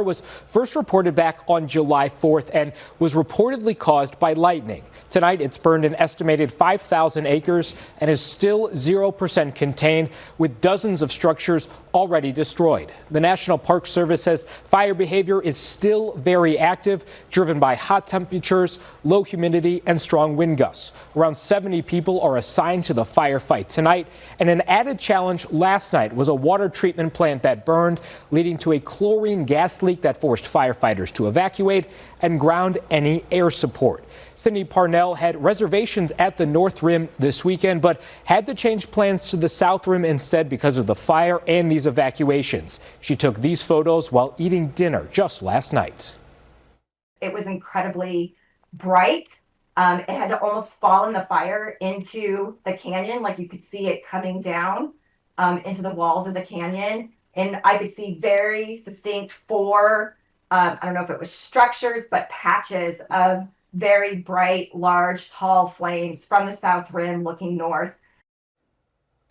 fire was first reported back on July 4th and was reportedly caused by lightning. Tonight, it's burned an estimated 5,000 acres and is still 0% contained, with dozens of structures already destroyed. The National Park Service says fire behavior is still very active, driven by hot temperatures, low humidity, and strong wind gusts. Around 70 people are assigned to the firefight tonight, and an added challenge last night was a water treatment plant that burned, leading to a chlorine gas leak that forced firefighters to evacuate and ground any air support. Cindy Parnell had reservations at the North Rim this weekend, but had to change plans to the South Rim instead because of the fire and these evacuations. She took these photos while eating dinner just last night. It was incredibly bright. It had almost fallen the fire into the canyon, like you could see it coming down into the walls of the canyon. And I could see very distinct four, I don't know if it was structures, but patches of very bright, large, tall flames from the South Rim looking north.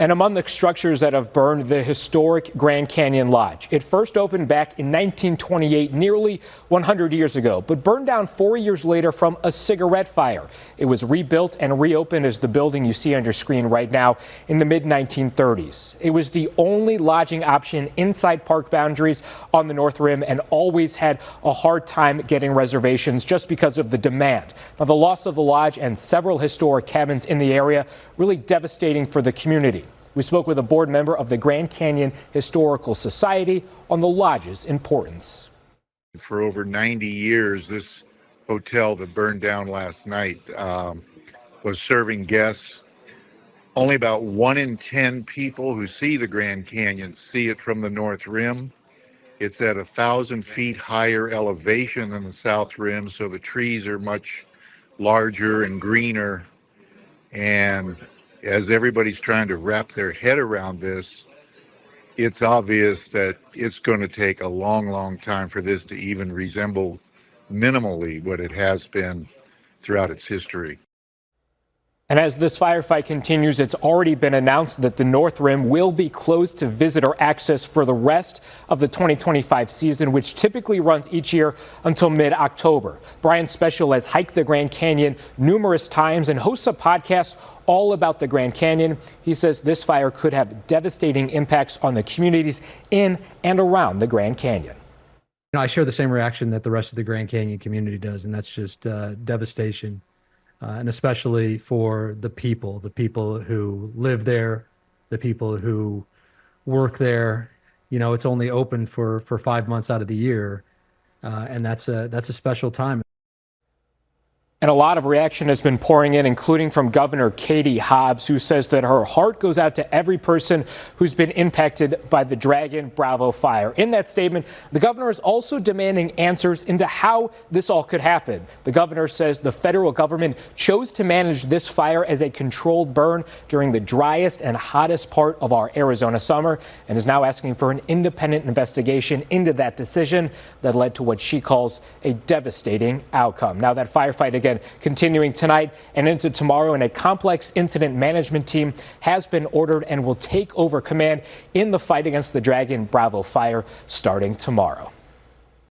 And among the structures that have burned, the historic Grand Canyon Lodge. It first opened back in 1928, nearly 100 years ago, but burned down 4 years later from a cigarette fire. It was rebuilt and reopened as the building you see on your screen right now in the mid-1930s. It was the only lodging option inside park boundaries on the North Rim and always had a hard time getting reservations just because of the demand. Now, the loss of the lodge and several historic cabins in the area really devastating for the community. We spoke with a board member of the Grand Canyon Historical Society on the lodge's importance. For over 90 years, this hotel that burned down last night was serving guests. Only about 1 in 10 people who see the Grand Canyon see it from the North Rim. It's at 1,000 feet higher elevation than the South Rim, so the trees are much larger and greener. And as everybody's trying to wrap their head around this, it's obvious that it's going to take a long, long time for this to even resemble minimally what it has been throughout its history. And as this firefight continues, it's already been announced that the North Rim will be closed to visitor access for the rest of the 2025 season, which typically runs each year until mid-October. Brian Special has hiked the Grand Canyon numerous times and hosts a podcast all about the Grand Canyon. He says this fire could have devastating impacts on the communities in and around the Grand Canyon. I share the same reaction that the rest of the Grand Canyon community does, and that's just devastation. And especially for the people who live there, the people who work there. You know, it's only open for 5 months out of the year, and that's a special time. And a lot of reaction has been pouring in, including from Governor Katie Hobbs, who says that her heart goes out to every person who's been impacted by the Dragon Bravo fire. In that statement, the governor is also demanding answers into how this all could happen. The governor says the federal government chose to manage this fire as a controlled burn during the driest and hottest part of our Arizona summer, and is now asking for an independent investigation into that decision that led to what she calls a devastating outcome. Now, that firefight again continuing tonight and into tomorrow, and a complex incident management team has been ordered and will take over command in the fight against the Dragon Bravo fire starting tomorrow.